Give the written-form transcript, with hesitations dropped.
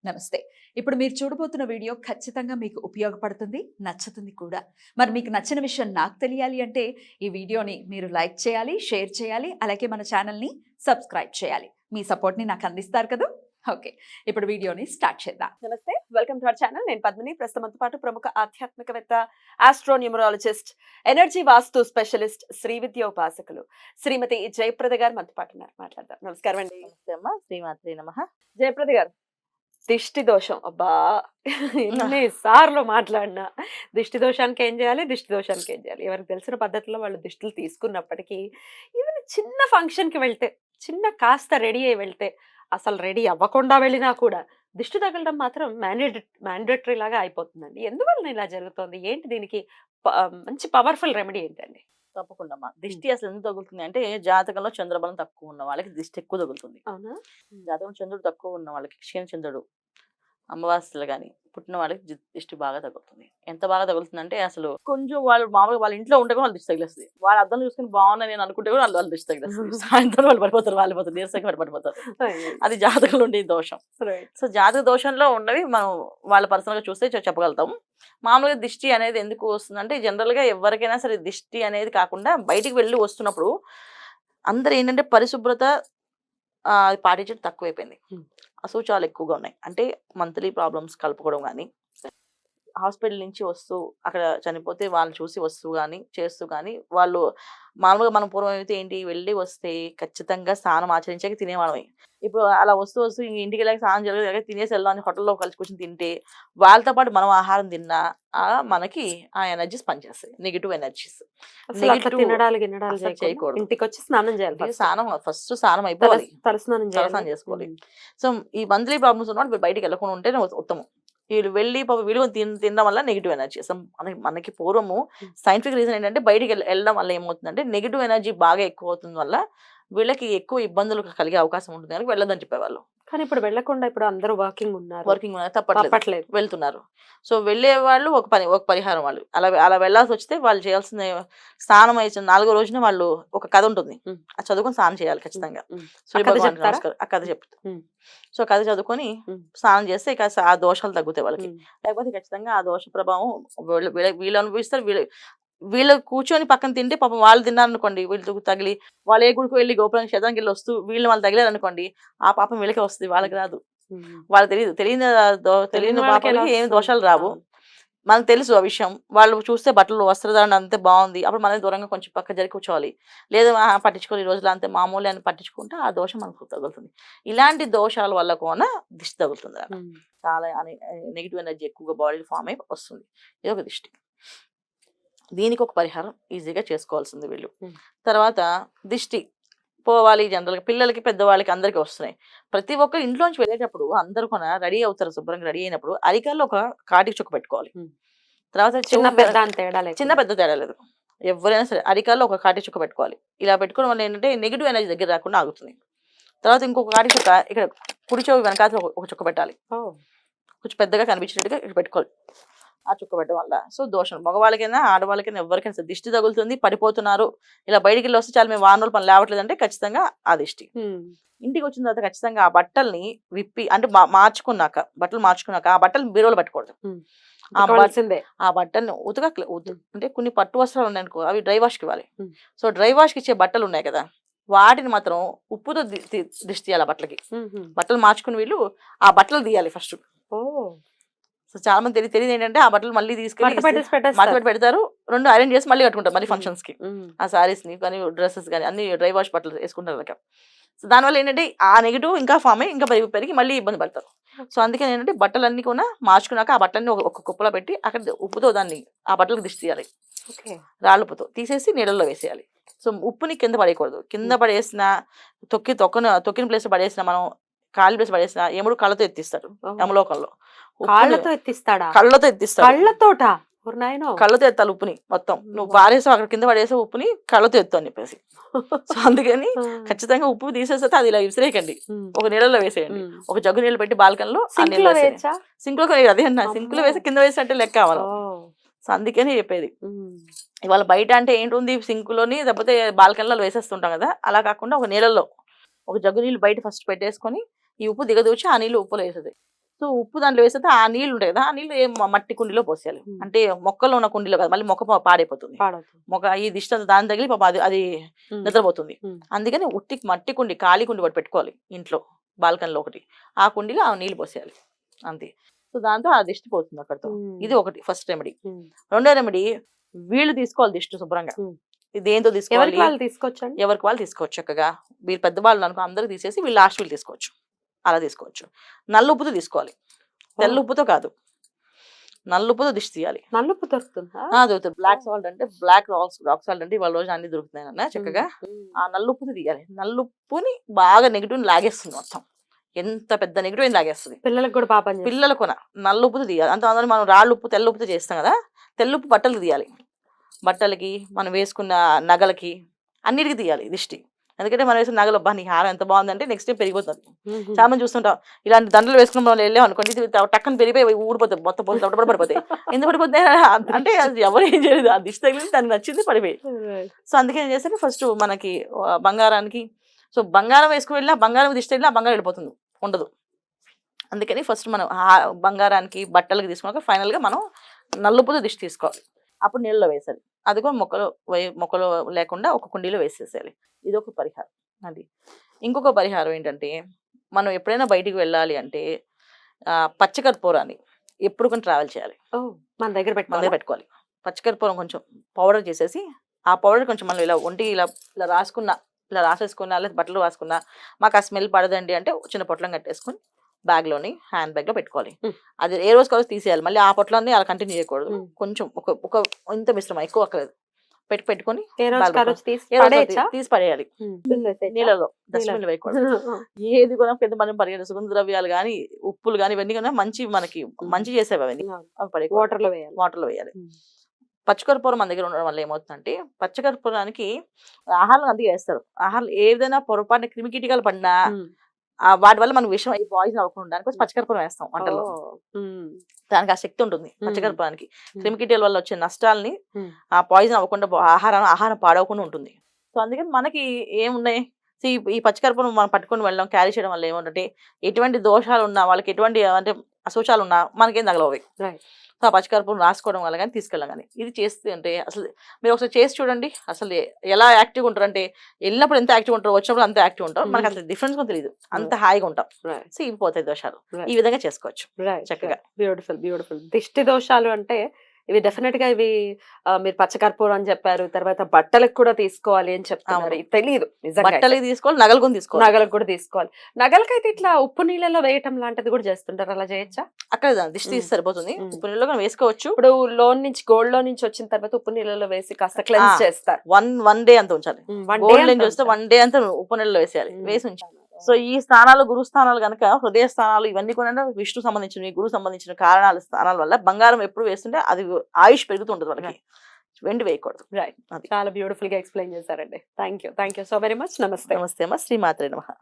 నమస్తే. ఇప్పుడు మీరు చూడబోతున్న వీడియో ఖచ్చితంగా మీకు ఉపయోగపడుతుంది, నచ్చుతుంది కూడా. మరి మీకు నచ్చిన విషయం నాకు తెలియాలి అంటే ఈ వీడియోని మీరు లైక్ చేయాలి, షేర్ చేయాలి, అలాగే మన ఛానల్‌ని సబ్స్క్రైబ్ చేయాలి. మీ సపోర్ట్‌ని నాకు అందిస్తారు కదూ! ఓకే. ఇప్పుడు వీడియోని స్టార్ట్ చేద్దాం. నమస్తే, వెల్కమ్ టు అవర్ ఛానల్. నేను పద్మిని. ప్రస్తుతంతో పాటు ప్రముఖ ఆధ్యాత్మికవేత్త, ఆస్ట్రోన్యూమరాలజిస్ట్, ఎనర్జీ వాస్తు స్పెషలిస్ట్, శ్రీ విద్య ఉపాసకులు శ్రీమతి జయప్రద గారు మనతో పాటు ఉన్నారు. మాట్లాడదాం. నమస్కారం అండి. నమస్తే అమ్మ, శ్రీమాత్రే నమః. జయప్రద గారు, దిష్టి దోషం, అబ్బా ఎన్ని సార్లు మాట్లాడినా దిష్టి దోషానికి ఏం చేయాలి, దిష్టి దోషానికి ఏం చేయాలి, ఎవరికి తెలిసిన పద్ధతిలో వాళ్ళు దిష్టిలు తీసుకున్నప్పటికీ ఈవెన్ చిన్న ఫంక్షన్కి వెళ్తే, చిన్న కాస్త రెడీ అయి వెళ్తే, అసలు రెడీ అవ్వకుండా వెళ్ళినా కూడా దిష్టి తగలడం మాత్రం మ్యాండేటరీ లాగా అయిపోతుందండి. ఎందువల్ల ఇలా జరుగుతుంది? ఏంటి దీనికి మంచి పవర్ఫుల్ రెమెడీ ఏంటండి? తప్పకుండా అమ్మా. దిష్టి అసలు ఎందుకు తగులుతుంది అంటే, జాతకంలో చంద్రబలం తక్కువ ఉన్న వాళ్ళకి దిష్టి ఎక్కువ తగులుతుంది. అవునా? జాతకంలో చంద్రుడు తక్కువ ఉన్న వాళ్ళకి, క్షీణచంద్రుడు, అమావాస్యలు కానీ పుట్టిన వాళ్ళకి దిష్టి బాగా తగులుతుంది. ఎంత బాగా తగులుతుంది అంటే, అసలు కొంచెం వాళ్ళు మామూలుగా వాళ్ళ ఇంట్లో ఉంటే కూడా వాళ్ళు దిష్టి తగిలేస్తుంది. వాళ్ళ అద్దం చూసుకుని బాగున్నా నేను అనుకుంటే కూడా వాళ్ళు దిష్టి తగిలేస్తుంది. సాయంత్రం వాళ్ళు పడిపోతారు, వాళ్ళు పోతారు, నీరసంగా పడిపోతారు. అది జాతకంలో ఉండే దోషం. సో జాతక దోషంలో ఉన్నవి మనం వాళ్ళ పర్సనల్ గా చూస్తే చెప్పగలుగుతాం. మామూలుగా దిష్టి అనేది ఎందుకు వస్తుందంటే, జనరల్ గా ఎవరికైనా సరే దిష్టి అనేది కాకుండా బయటికి వెళ్ళి వస్తున్నప్పుడు అందరు ఏంటంటే పరిశుభ్రత పాటించడం తక్కువైపోయింది. అశౌచాలు ఎక్కువగా ఉన్నాయి. అంటే మంత్లీ ప్రాబ్లమ్స్ కలుపుకోవడం కానీ, హాస్పిటల్ నుంచి వస్తూ అక్కడ చనిపోతే వాళ్ళు చూసి వస్తూ కానీ చేస్తూ కానీ, వాళ్ళు మామూలుగా మనం పూర్వం అయితే ఏంటి, వెళ్ళి వస్తే ఖచ్చితంగా స్నానం ఆచరించాక తినేవాళ్ళమే. ఇప్పుడు అలా వస్తూ వస్తూ ఇంటికి వెళ్ళాక స్నానం జరగదు, తినేసి వెళ్దాం హోటల్లో కలిసి కూర్చొని తింటే, వాళ్ళతో పాటు మనం ఆహారం తిన్నా మనకి ఆ ఎనర్జీస్ పనిచేస్తాయి, నెగిటివ్ ఎనర్జీస్. చేయకూడదు. ఇంటికి వచ్చి స్నానం చేయాలి. స్నానం ఫస్ట్ స్నానం అయిపోవాలి, తలస్నానం చేసుకోవాలి. సో ఈ మంత్లీ ప్రాబ్లమ్స్ ఉన్నప్పుడు బయటికి వెళ్ళకుండా ఉంటేనే ఉత్తమం. వీళ్ళు వెళ్ళి వీళ్ళు తినడం వల్ల నెగిటివ్ ఎనర్జీ. మనకి పూర్వము సైంటిఫిక్ రీజన్ ఏంటంటే, బయటికి వెళ్ళడం వల్ల ఏమవుతుందంటే నెగిటివ్ ఎనర్జీ బాగా ఎక్కువ అవుతుంది వల్ల వీళ్ళకి ఎక్కువ ఇబ్బందులు కలిగే అవకాశం ఉంటుంది కనుక వెళ్ళదని చెప్పేవాళ్ళు. కానీ ఇప్పుడు వెళ్ళకుండా ఇప్పుడు అందరూ వర్కింగ్ ఉన్నారు, తప్పట్లేదు, వెళ్తున్నారు. సో వెళ్ళే వాళ్ళు ఒక పరిహారం, వాళ్ళు అలా వెళ్ళాల్సి వస్తే వాళ్ళు చేయాల్సిన స్నానం అయిన 4వ రోజున వాళ్ళు ఒక కథ ఉంటుంది, అది చదువుకొని స్నానం చేయాలి ఖచ్చితంగా. ఆ కథ చెప్తా. సో కథ చదువుకొని స్నానం చేస్తే ఇక ఆ దోషాలు తగ్గుతాయి వాళ్ళకి. లేకపోతే ఖచ్చితంగా ఆ దోష ప్రభావం వీళ్ళు అనుభవిస్తారు. వీళ్ళు కూర్చొని పక్కన తింటే పాపం వాళ్ళు తిన్నారనుకోండి, వీళ్ళు తగిలి వాళ్ళు ఏ గుడికి వెళ్ళి గోపురం క్షేత్రానికి వెళ్ళి వస్తూ వీళ్ళు వాళ్ళు తగిలారు అనుకోండి, ఆ పాపం వీళ్ళకే వస్తుంది, వాళ్ళకి రాదు. వాళ్ళకి తెలియని పాపాలకి ఏమి దోషాలు రావు. మనకు తెలుసు ఆ విషయం. వాళ్ళు చూస్తే బట్టలు వస్త్రధారణ అంతే బాగుంది, అప్పుడు మనకి దూరంగా కొంచెం పక్క జరిగి కూర్చోవాలి. లేదా పట్టించుకోవాలి, ఈ రోజులు అంతే మామూలు అని పట్టించుకుంటే ఆ దోషం మనకు తగులుతుంది. ఇలాంటి దోషాల వల్ల కూడా దిష్టి తగులుతుంది. చాలా నెగిటివ్ ఎనర్జీ ఎక్కువగా బాడీ ఫామ్ అయి వస్తుంది. ఇది ఒక దిష్టి. దీనికి ఒక పరిహారం ఈజీగా చేసుకోవాల్సింది వీళ్ళు. తర్వాత దిష్టి పోవాలి జనరల్గా పిల్లలకి, పెద్దవాళ్ళకి అందరికీ వస్తున్నాయి. ప్రతి ఒక్కరు ఇంట్లోంచి వెళ్ళేటప్పుడు అందరూ కూడా రెడీ అవుతారు. శుభ్రంగా రెడీ అయినప్పుడు అరికాల్లో ఒక కాటికి చుక్క పెట్టుకోవాలి. తర్వాత చిన్న పెద్ద తేడా లేదు, ఎవరైనా సరే అరికాల్లో ఒక కాటి చుక్క పెట్టుకోవాలి. ఇలా పెట్టుకోవడం వల్ల ఏంటంటే నెగిటివ్ ఎనర్జీ దగ్గర రాకుండా ఆగుతుంది. తర్వాత ఇంకొక కాటి చుక్క ఇక్కడ కుడి చెవి వెనకాల ఒక చుక్క పెట్టాలి, కొంచెం పెద్దగా కనిపించినట్టుగా ఇక్కడ పెట్టుకోవాలి. ఆ చుక్క పెట్టడం వల్ల సో దోషం మగవాళ్ళకైనా ఆడవాళ్ళకైనా ఎవరికైనా సరే దిష్టి తగులుతుంది, పడిపోతున్నారు, ఇలా బయటికి వెళ్ళి వస్తే చాలా మేము వారం రోజులు పని లేవట్లేదు అంటే ఖచ్చితంగా ఆ దిష్టి. ఇంటికి వచ్చిన తర్వాత ఖచ్చితంగా ఆ బట్టల్ని విప్పి, అంటే బట్టలు మార్చుకున్నాక ఆ బట్టలు బీరువాలో పెట్టకూడదు. ఆ బట్టల్ని అంటే కొన్ని పట్టు వస్త్రాలు ఉన్నాయనుకో, అవి డ్రై వాష్కి ఇవ్వాలి. సో డ్రై వాష్కి ఇచ్చే బట్టలు ఉన్నాయి కదా, వాటిని మాత్రం ఉప్పుతో దిష్టి తీయాలి. బట్టలు మార్చుకుని వీళ్ళు ఆ బట్టలు తీయాలి ఫస్ట్. సో చాలా మంది తెలియదు ఏంటంటే, ఆ బట్టలు మళ్ళీ తీసుకెళ్ళి మడత పెడతారు, 2 ఐరన్ చేసి మళ్ళీ కట్టుకుంటారు మళ్ళీ ఫంక్షన్స్ కి. ఆ సారీస్ ని కానీ డ్రెస్సెస్ కానీ అన్ని డ్రై వాష్ బట్టలు వేసుకుంటారు. సో దానివల్ల ఏంటంటే ఆ నెగిటివ్ ఇంకా ఫామ్ అయ్యి ఇంకా పెరిగి మళ్ళీ ఇబ్బంది పడతారు. సో అందుకని ఏంటంటే బట్టలన్నీ కూడా మార్చుకున్నాక ఆ బట్టలన్నీ ఒక కుప్పలో పెట్టి అక్కడ ఉప్పుతో ఆ బట్టలకు దిష్టి తీయాలి. రాళ్ళుప్పుతో తీసేసి నీళ్ళల్లో వేసేయాలి. సో ఉప్పుని కింద పడేయకూడదు. కింద పడేసిన తొక్కిన ప్లేస్ పడేసిన, మనం కాలి ప్లేస్ పడేసిన ఎముడు కళ్ళతో ఎత్తిస్తాడు. యమలోకంలో కళ్ళతో ఎత్తిస్తాడు. కళ్ళతో ఎత్తాలి ఉప్పుని మొత్తం. నువ్వు పారేసావు అక్కడ కింద పడేసే ఉప్పుని కళ్ళతో ఎత్తు అని చెప్పేసి. సో అందుకని ఖచ్చితంగా ఉప్పు తీసేస్తే అది ఇలా విసిరేయకండి, ఒక నీళ్ళలో వేసేయండి. ఒక జగ్గు నీళ్ళు పెట్టి బాల్కన్లో సింక్ లో అదే అన్న సింక్ లో వేసి కింద వేసినట్టే లెక్క కావాలి. సో అందుకని చెప్పేది. ఇవాళ బయట అంటే ఏంటుంది, సింకులోని లేకపోతే బాల్కన్లో వేసేస్తుంటాం కదా, అలా కాకుండా ఒక నీళ్ళలో ఒక జగ్గు నీళ్ళు బయట ఫస్ట్ పెట్టేసుకొని ఈ ఉప్పు దిగదూచి ఆ నీళ్ళు ఉప్పులో వేసేది. సో ఉప్పు దాంట్లో వేస్తే ఆ నీళ్ళు ఉంటాయి కదా, ఆ నీళ్ళు మట్టి కుండీలో పోసేయాలి. అంటే మొక్కలో ఉన్న కుండీలో కదా, మళ్ళీ మొక్క పాడైపోతుంది. మొక్క ఈ దిష్టి అంతా దాని తగిలి పాప అది నిద్రపోతుంది. అందుకని ఉట్టి మట్టి కుండి, ఖాళీ కుండి ఒకటి పెట్టుకోవాలి ఇంట్లో, బాల్కనీలో ఒకటి. ఆ కుండీలో ఆ నీళ్ళు పోసేయాలి అంతే. సో దాంతో ఆ దిష్టి పోతుంది అక్కడితో. ఇది ఒకటి ఫస్ట్ రెమెడీ. రెండో రెమెడీ, వీళ్ళు తీసుకోవాలి దిష్టి శుభ్రంగా. దేంతో తీసుకోవాలి? ఎవరికి వాళ్ళు తీసుకోవచ్చు చక్కగా. వీళ్ళు పెద్దవాళ్ళు అనుకో అందరూ తీసేసి వీళ్ళు లాస్ట్ వీళ్ళు తీసుకోవచ్చు, అలా తీసుకోవచ్చు. నల్లుప్పుతో తీసుకోవాలి, తెల్లుప్పుతో కాదు. నల్లుప్పుతో దిష్టి తీయాలి. నల్లుప్పు దొరుకుతుందా? దొరుకుతుంది. బ్లాక్ సాల్ట్ అంటే బ్లాక్ రాక్ సాల్ట్ అంటే ఇవాళ రోజు అన్ని దొరుకుతున్నాయి అన్న చక్కగా. ఆ నల్లుప్పుతో తీయాలి. నల్లుప్పుని బాగా నెగిటివ్ లాగేస్తుంది మొత్తం, ఎంత పెద్ద నెగిటివ్ అయినా లాగేస్తుంది. పిల్లలకు కూడా పాపం, పిల్లలకు నల్లుప్పుతో తీయాలి. అంత అందరూ మనం రాళ్ళు ఉప్పు తెల్లుప్పుతో చేస్తాం కదా, తెల్లుప్పు బట్టలకు తీయాలి. బట్టలకి, మనం వేసుకున్న నగలకి, అన్నిటికీ తీయాలి దిష్టి. ఎందుకంటే మనం వేసుకున్న నగలు, నీ హారం ఎంత బాగుందంటే నెక్స్ట్ టైం పెరిగిపోతుంది. చాలా మంది చూస్తుంటాం, ఇలాంటి దండలు వేసుకున్న మనం వెళ్ళాం అనుకోండి, టక్కన పెరిగిపోయి ఊడిపోతాయి, మొత్తం పోతుంది, పడిపోతాయి. ఎందుకు పడిపోతాయి అంటే అది ఎవరు ఏం చేయలేదు, ఆ దిష్టి తగిలి దానికి నచ్చింది పడిపోయి. సో అందుకే ఏం చేస్తే ఫస్ట్ మనకి బంగారానికి, సో బంగారం వేసుకుని వెళ్ళినా, బంగారం దిష్టి వెళ్ళినా బంగారం వెళ్ళిపోతుంది, ఉండదు. అందుకని ఫస్ట్ మనం బంగారానికి, బట్టలకి తీసుకున్నాక ఫైనల్గా మనం నల్లుపుతో దిష్టి తీసుకోవాలి. అప్పుడు నీళ్ళలో వేసాలి. అది కూడా మొక్కలో లేకుండా ఒక కుండీలో వేసేసేయాలి. ఇది ఒక పరిహారం. అది ఇంకొక పరిహారం ఏంటంటే, మనం ఎప్పుడైనా బయటికి వెళ్ళాలి అంటే పచ్చకర్పూరాన్ని ఎప్పుడు కొన్ని ట్రావెల్ చేయాలి, మన దగ్గర పెట్టుకోవాలి. పచ్చకర్పూరం కొంచెం పౌడర్ చేసేసి, ఆ పౌడర్ కొంచెం మనం ఇలా ఒంటి ఇలా రాసేసుకున్నా, లేదా బట్టలు రాసుకున్నా, మాకు ఆ స్మెల్ పడదండి అంటే చిన్న పొట్లం కట్టేసుకుని బ్యాగ్లోని, హ్యాండ్ బ్యాగ్లో పెట్టుకోవాలి. అది ఏ రోజు కావచ్చు తీసేయాలి. మళ్ళీ ఆ పొట్లాన్ని అలా కంటిన్యూ చేయకూడదు. కొంచెం ఒక ఇంత మిశ్రమం, ఎక్కువ అక్కర్లేదు, పెట్టుకొని తీసి పడేయాలి నీళ్ళలో. డస్ట్బిన్ వేయకూడదు. ఏది కూడా పెద్ద మనం పరిగెడ సుగంధ ద్రవ్యాలు కానీ, ఉప్పులు కానీ, ఇవన్నీ కూడా మనకి మంచి చేసేవి అవన్నీ, అవి పడే వాటర్లో వేయాలి. పచ్చకర్పూరం మన దగ్గర ఉండడం వల్ల ఏమవుతుందంటే, పచ్చకర్పూరానికి ఆహారం అందుకే వేస్తారు. ఆహారం ఏదైనా పొరపాటున క్రిమికీటకాలు పడినా వాటి వల్ల మనకు విషయం పాయిజన్ అవ్వకుండా దానికోసం పచ్చకర్పూరం వేస్తాం వంటల్లో. దానికి ఆ శక్తి ఉంటుంది పచ్చకర్పూరానికి. క్రిమికీటకాల వల్ల వచ్చే నష్టాలని ఆ పాయిజన్ అవ్వకుండా, ఆహారం పాడవకుండా ఉంటుంది. సో అందుకని మనకి ఏమున్నాయి, ఈ పచ్చకర్పూరం మనం పట్టుకొని వెళ్ళడం, క్యారీ చేయడం వల్ల ఏమంటే, ఎటువంటి దోషాలు ఉన్నా, వాళ్ళకి ఎటువంటి అంటే అశోచాలు ఉన్నా మనకేం తగలవు. సో ఆ పచ్చకర్పూరం రాసుకోవడం వల్ల కానీ, తీసుకెళ్ళడం కానీ, ఇది చేస్తే అంటే అసలు మీరు ఒకసారి చేసి చూడండి. అసలు ఎలా యాక్టివ్గా ఉంటారు అంటే, వెళ్ళినప్పుడు ఎంత యాక్టివ్గా ఉంటారు, వచ్చినప్పుడు అంత యాక్టివ్ ఉంటారు. మనకు అసలు డిఫరెన్స్ కూడా తెలియదు, అంత హాయిగా ఉంటాం. సో ఇవి పోతాయి దోషాలు. ఈ విధంగా చేసుకోవచ్చు చక్కగా. బ్యూటిఫుల్. దిష్టి దోషాలు అంటే ఇవి డెఫినెట్ గా ఇవి మీరు పచ్చకర్పూరం అని చెప్పారు, తర్వాత బట్టలకు కూడా తీసుకోవాలి అని చెప్తున్నారు. తెలియదు నిజంగా. బట్టలకి తీసుకోవాలి, నగలకు కూడా తీసుకోవాలి. నగలకైతే ఇట్లా ఉప్పు నీళ్ళలో వేయటం లాంటిది కూడా చేస్తుంటారు, అలా చేయొచ్చా? అక్కడ దిష్టి తీసి సరిపోతుంది, ఉప్పు నీళ్ళలో వేసుకోవచ్చు. ఇప్పుడు గోల్డ్ లోన్ నుంచి వచ్చిన తర్వాత ఉప్పు నీళ్ళలో వేసి కాస్త క్లెన్స్ చేస్తారు. వన్ డే అంత ఉంచాలి. వన్ డే అంతా ఉప్పు నీళ్ళలో వేసేయాలి, వేసి ఉంచాలి. సో ఈ స్థానాలు, గురు స్థానాలు కనుక, హృదయ స్థానాలు ఇవన్నీ కూడా విష్ణు సంబంధించిన, గురు సంబంధించిన స్థానాల వల్ల బంగారం ఎప్పుడు వేస్తుంటే అది ఆయుష్ పెరుగుతుంటది వాళ్ళకి. వెండి వేయకూడదు. చాలా బ్యూటిఫుల్ గా ఎక్స్ప్లెయిన్ చేశారండి. Thank you so very much. నమస్తే. నమస్తే అమ్మ. శ్రీమాత్రే నమః.